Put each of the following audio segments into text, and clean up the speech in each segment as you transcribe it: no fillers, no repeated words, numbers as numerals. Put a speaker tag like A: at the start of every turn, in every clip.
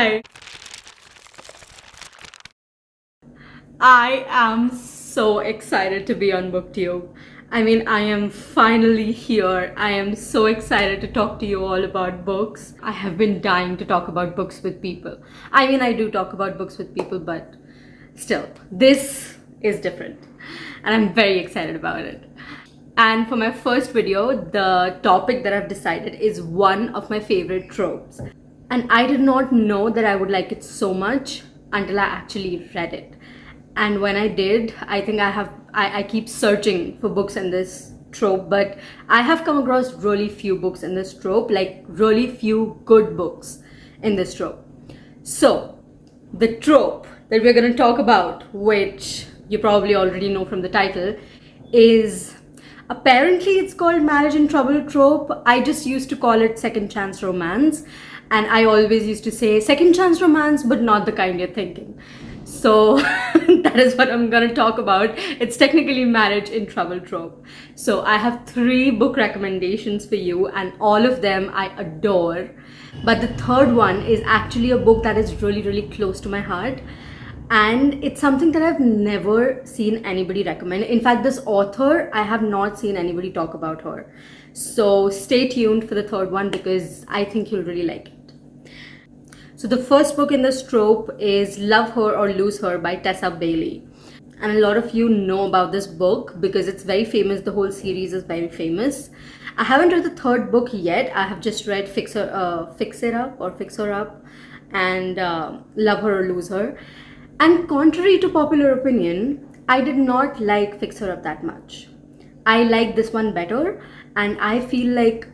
A: Hi. I am so excited to be on booktube. I mean, I am finally here. I am so excited to talk to you all about books. I have been dying to talk about books with people. I mean, I do talk about books with people, but still, this is different. And I'm very excited about it. And for my first video, the topic that I've decided is one of my favorite tropes. And I did not know that I would like it so much until I actually read it. And when I did, I think I keep searching for books in this trope, but I have come across really few books in this trope, like really few good books in this trope. So the trope that we're going to talk about, which you probably already know from the title, is apparently it's called marriage in trouble trope. I just used to call it second chance romance, and I always used to say second chance romance, but not the kind you're thinking. So that is what I'm gonna talk about. It's technically marriage in trouble trope. So I have 3 book recommendations for you, and all of them I adore. But the third one is actually a book that is really, really close to my heart. And it's something that I've never seen anybody recommend. In fact, this author, I have not seen anybody talk about her. So stay tuned for the third one because I think you'll really like it. So the first book in this trope is Love Her or Lose Her by Tessa Bailey. And a lot of you know about this book because it's very famous. The whole series is very famous. I haven't read the third book yet. I have just read Fix Her Up and Love Her or Lose Her. And contrary to popular opinion, I did not like Fix Her Up that much. I like this one better, and I feel like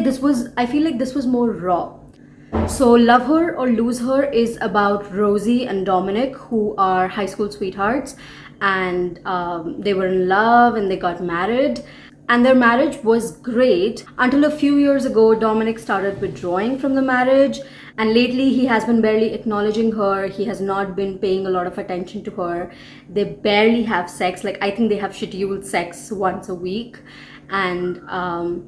A: this was more raw. So Love Her or Lose Her is about Rosie and Dominic, who are high school sweethearts, and they were in love and they got married. And their marriage was great until a few years ago. Dominic started withdrawing from the marriage, and lately he has been barely acknowledging her. He has not been paying a lot of attention to her. They barely have sex. Like, I think they have scheduled sex once a week, and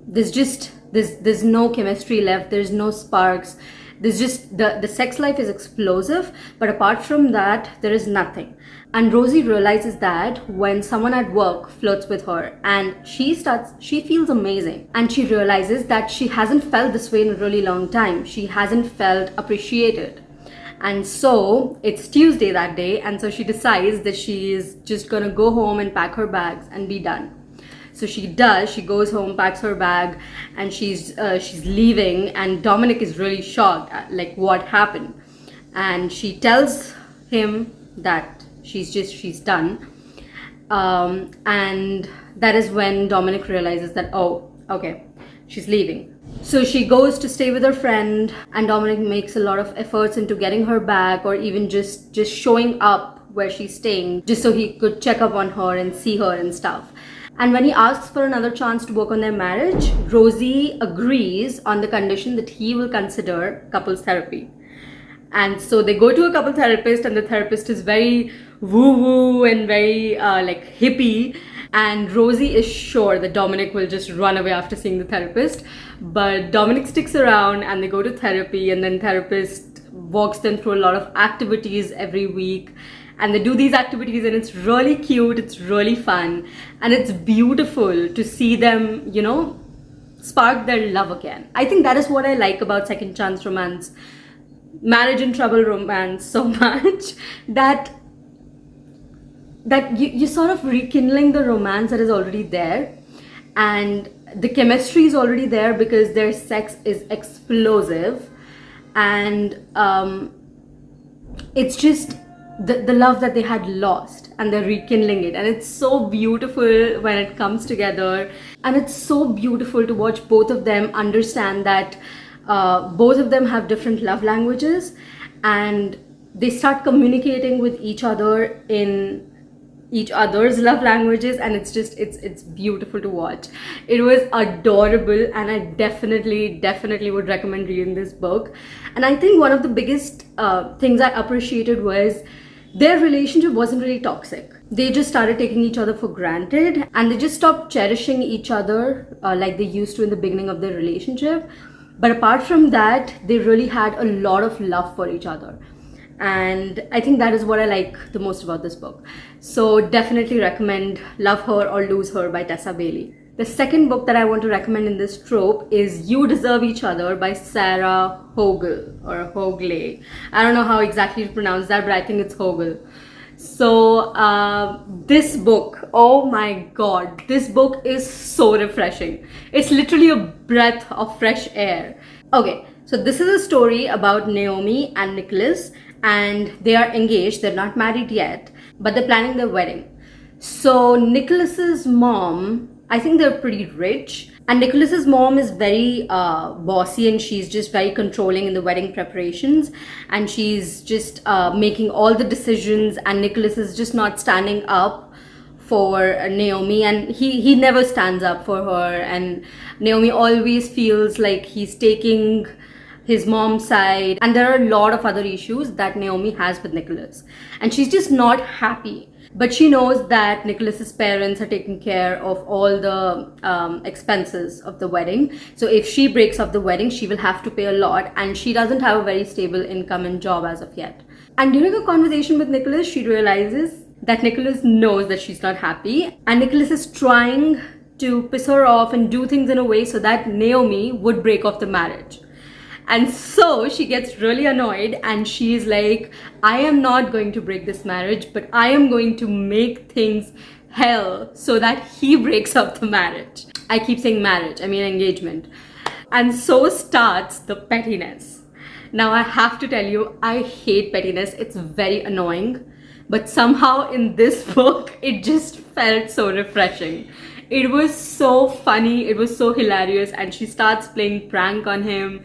A: there's no chemistry left. There's no sparks. There's just the sex life is explosive, but apart from that, there is nothing. And Rosie realizes that when someone at work flirts with her, and she feels amazing, and she realizes that she hasn't felt this way in a really long time. She hasn't felt appreciated. And so it's Tuesday that day, and so she decides that she is just gonna go home and pack her bags and be done. So she does. She goes home, packs her bag, and she's leaving. And Dominic is really shocked at like what happened, and she tells him that she's done. And that is when Dominic realizes that, oh, okay, she's leaving. So she goes to stay with her friend, and Dominic makes a lot of efforts into getting her back, or even just showing up where she's staying, just so he could check up on her and see her and stuff. And when he asks for another chance to work on their marriage, Rosie agrees on the condition that he will consider couples therapy. And so they go to a couple therapist, and the therapist is very woo-woo and very like hippie. And Rosie is sure that Dominic will just run away after seeing the therapist. But Dominic sticks around, and they go to therapy, and then therapist walks them through a lot of activities every week. And they do these activities, and it's really cute, it's really fun, and it's beautiful to see them, you know, spark their love again. I think that is what I like about second chance romance, marriage in trouble romance so much, that you sort of rekindling the romance that is already there, and the chemistry is already there because their sex is explosive, and it's just the love that they had lost, and they're rekindling it, and it's so beautiful when it comes together. And it's so beautiful to watch both of them understand that both of them have different love languages, and they start communicating with each other in each other's love languages, and it's beautiful to watch. It was adorable, and I definitely would recommend reading this book. And I think one of the biggest things I appreciated was their relationship wasn't really toxic. They just started taking each other for granted, and they just stopped cherishing each other like they used to in the beginning of their relationship. But apart from that, they really had a lot of love for each other. And I think that is what I like the most about this book. So definitely recommend Love Her or Lose Her by Tessa Bailey. The second book that I want to recommend in this trope is You Deserve Each Other by Sarah Hogle or Hogle. I don't know how exactly to pronounce that, but I think it's Hogle. So this book, oh my god, this book is so refreshing. It's literally a breath of fresh air. Okay, so this is a story about Naomi and Nicholas, and they are engaged. They're not married yet, but they're planning their wedding. So Nicholas's mom, I think they're pretty rich, and Nicholas's mom is very bossy, and she's just very controlling in the wedding preparations, and she's just making all the decisions, and Nicholas is just not standing up for Naomi, and he never stands up for her, and Naomi always feels like he's taking his mom's side, and there are a lot of other issues that Naomi has with Nicholas, and she's just not happy. But she knows that Nicholas's parents are taking care of all the expenses of the wedding. So if she breaks up the wedding, she will have to pay a lot, and she doesn't have a very stable income and job as of yet. And during a conversation with Nicholas, she realizes that Nicholas knows that she's not happy, and Nicholas is trying to piss her off and do things in a way so that Naomi would break off the marriage. And so she gets really annoyed, and she's like, I am not going to break this marriage, but I am going to make things hell so that he breaks up the marriage. I keep saying marriage, I mean engagement. And so starts the pettiness. Now I have to tell you, I hate pettiness. It's very annoying. But somehow in this book, it just felt so refreshing. It was so funny, it was so hilarious, and she starts playing prank on him.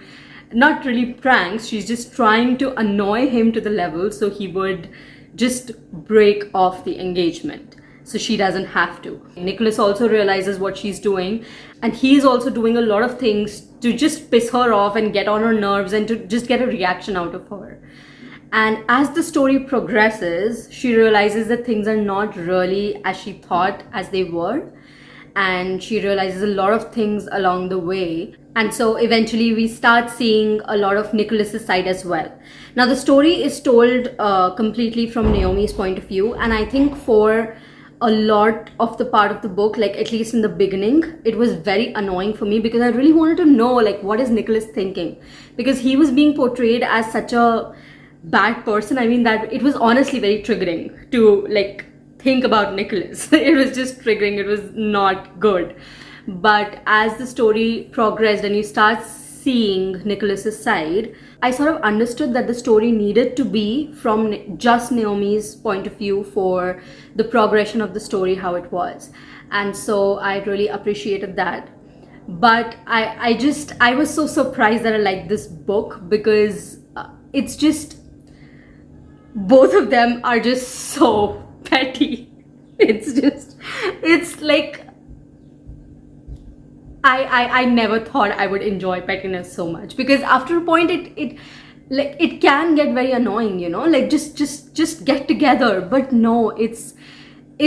A: Not really pranks, she's just trying to annoy him to the level so he would just break off the engagement so she doesn't have to. Nicholas also realizes what she's doing, and he's also doing a lot of things to just piss her off and get on her nerves and to just get a reaction out of her. And as the story progresses, she realizes that things are not really as she thought as they were, and she realizes a lot of things along the way. And so eventually we start seeing a lot of Nicholas's side as well. Now the story is told completely from Naomi's point of view, and I think for a lot of the part of the book, like at least in the beginning, it was very annoying for me because I really wanted to know like what is Nicholas thinking, because he was being portrayed as such a bad person. I mean, that it was honestly very triggering to like think about Nicholas. It was just triggering, it was not good. But as the story progressed and you start seeing Nicholas's side, I sort of understood that the story needed to be from just Naomi's point of view for the progression of the story, how it was. And so I really appreciated that. But I was so surprised that I liked this book because it's just, both of them are just so petty. It's like, I never thought I would enjoy pettiness so much, because after a point it can get very annoying, you know, like just get together. But no, it's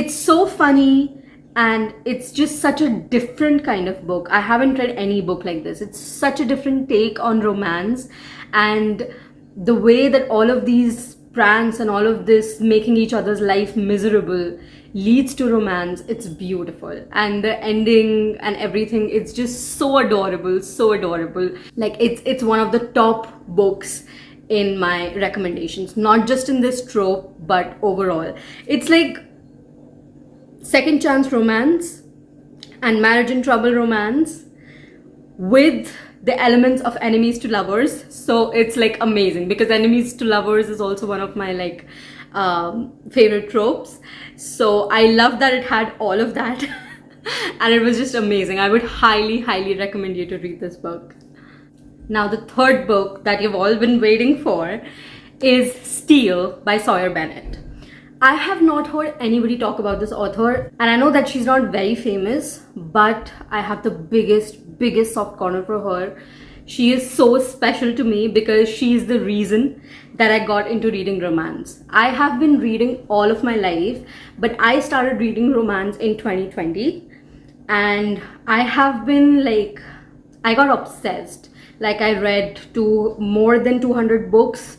A: so funny, and it's just such a different kind of book. I haven't read any book like this. It's such a different take on romance, and the way that all of these pranks and all of this making each other's life miserable leads to romance. It's beautiful, and the ending and everything, it's just so adorable, so adorable. Like it's one of the top books in my recommendations, not just in this trope but overall. It's like second chance romance and marriage in trouble romance with the elements of enemies to lovers. So it's like amazing, because enemies to lovers is also one of my like favorite tropes. So I love that it had all of that and it was just amazing. I would highly recommend you to read this book. Now the third book that you've all been waiting for is Steal by Sawyer Bennett. I have not heard anybody talk about this author, and I know that she's not very famous, but I have the biggest soft corner for her. She is so special to me because she is the reason that I got into reading romance. I have been reading all of my life, but I started reading romance in 2020, and I have been like, I got obsessed. Like I read more than 200 books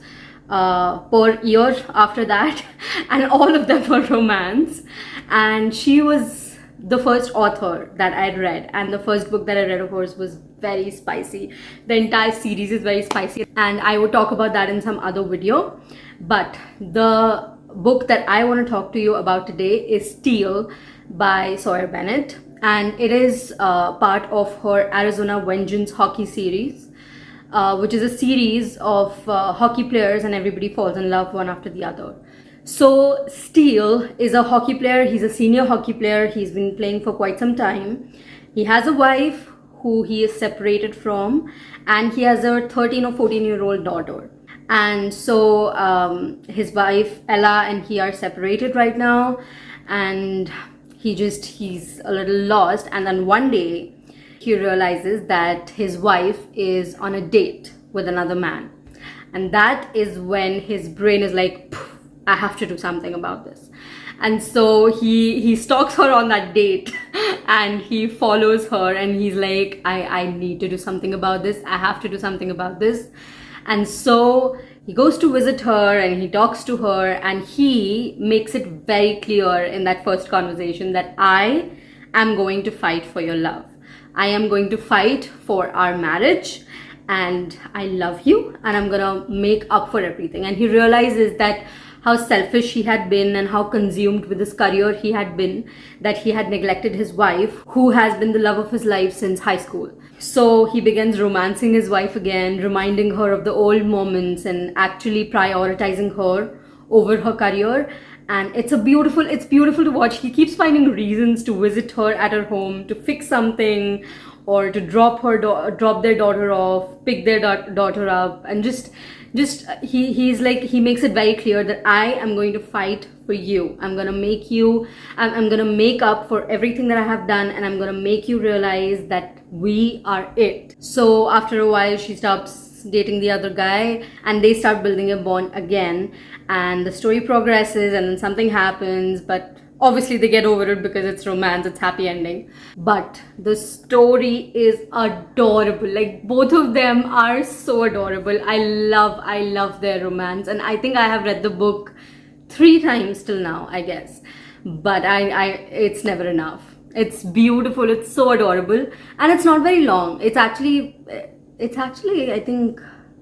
A: per year after that, and all of them were romance. And she was the first author that I'd read, and the first book that I read of hers was very spicy. The entire series is very spicy, and I would talk about that in some other video. But the book that I want to talk to you about today is Steel by Sawyer Bennett, and it is part of her Arizona Vengeance hockey series, which is a series of hockey players, and everybody falls in love one after the other. So Steel is a hockey player. He's a senior hockey player. He's been playing for quite some time. He has a wife who he is separated from, and he has a 13 or 14-year-old daughter. And so his wife Ella and he are separated right now, and he's a little lost. And then one day he realizes that his wife is on a date with another man, and that is when his brain is like, I have to do something about this. And so he stalks her on that date and he follows her, and he's like, I need to do something about this. I have to do something about this. And so he goes to visit her and he talks to her, and he makes it very clear in that first conversation that I am going to fight for your love. I am going to fight for our marriage, and I love you, and I'm gonna make up for everything. And he realizes that how selfish he had been and how consumed with his career he had been, that he had neglected his wife, who has been the love of his life since high school. So he begins romancing his wife again, reminding her of the old moments and actually prioritizing her over her career. And it's beautiful to watch. He keeps finding reasons to visit her at her home, to fix something, or to drop their daughter off, pick their daughter up, and he's like, he makes it very clear that I am going to fight for you. I'm gonna make up for everything that I have done, and I'm gonna make you realize that we are it. So after a while she stops dating the other guy, and they start building a bond again, and the story progresses, and then something happens, but obviously they get over it because it's romance, it's happy ending. But the story is adorable. Like, both of them are so adorable. I love their romance, and I think I have read the book 3 times till now, I guess. But it's never enough. It's beautiful, it's so adorable, and it's not very long. It's actually I think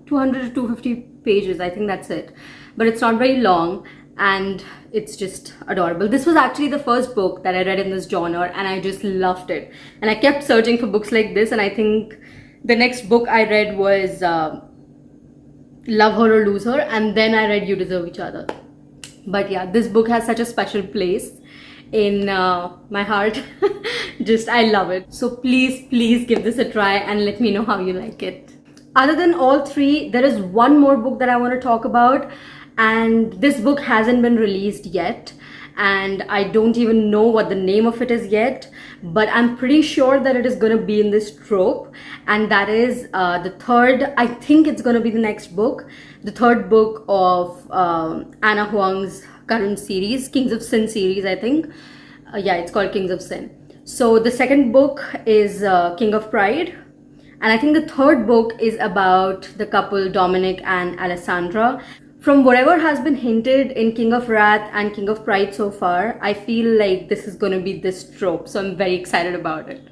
A: 200 to 250 pages. I think that's it. But it's not very long, and it's just adorable. This was actually the first book that I read in this genre, and I just loved it. And I kept searching for books like this, and I think the next book I read was Love Her or Lose Her, and then I read You Deserve Each Other. But yeah, this book has such a special place in my heart. I love it. So please give this a try and let me know how you like it. Other than all 3, there is one more book that I want to talk about, and this book hasn't been released yet, and I don't even know what the name of it is yet, but I'm pretty sure that it is going to be in this trope, and that is the third, I think it's going to be the next book, the third book of Anna Huang's current series, Kings of Sin series, I think. Yeah, it's called Kings of Sin. So the second book is King of Pride, and I think the third book is about the couple Dominic and Alessandra. From whatever has been hinted in King of Wrath and King of Pride so far, I feel like this is going to be this trope, so I'm very excited about it.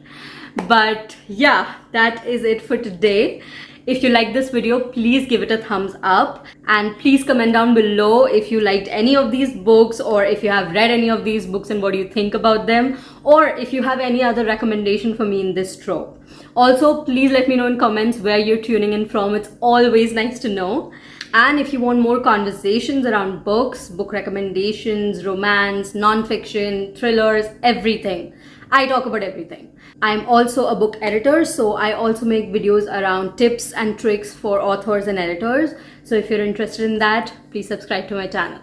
A: But yeah, that is it for today. If you liked this video, please give it a thumbs up, and please comment down below if you liked any of these books, or if you have read any of these books and what do you think about them, or if you have any other recommendation for me in this trope. Also, please let me know in comments where you're tuning in from. It's always nice to know. And if you want more conversations around books, book recommendations, romance, non-fiction, thrillers, everything. I talk about everything. I'm also a book editor, so I also make videos around tips and tricks for authors and editors. So if you're interested in that, please subscribe to my channel.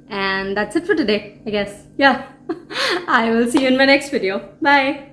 A: And that's it for today, I guess. Yeah, I will see you in my next video. Bye.